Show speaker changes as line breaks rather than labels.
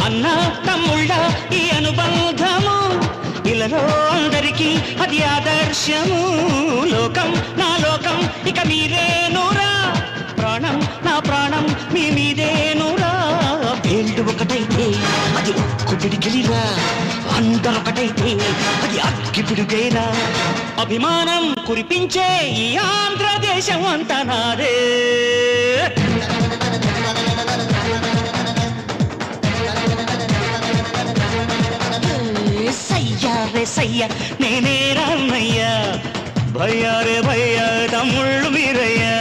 అన్న తమ్ముళ్ళ ఈ అనుబంధము ఇలలో అందరికీ అది ఆదర్శము. లోకం నా లోకం ఇక మీరేనురా, ప్రాణం నా ప్రాణం మీ మీదేనురా. వేళ్ళు ఒకటైతే అది ఉక్కు పిడికిలిరా, అందరొకటైతే అది అగ్గి పిడుగేరా. అభిమానం కురిపించే ఈ ఆంధ్రదేశం అంతా నాదే. సయ్యా రే సయ్యా నేనే రామయ్యా, భయ్యా రే భయ్యా తమ్ముళ్ళు మీరయ్యా.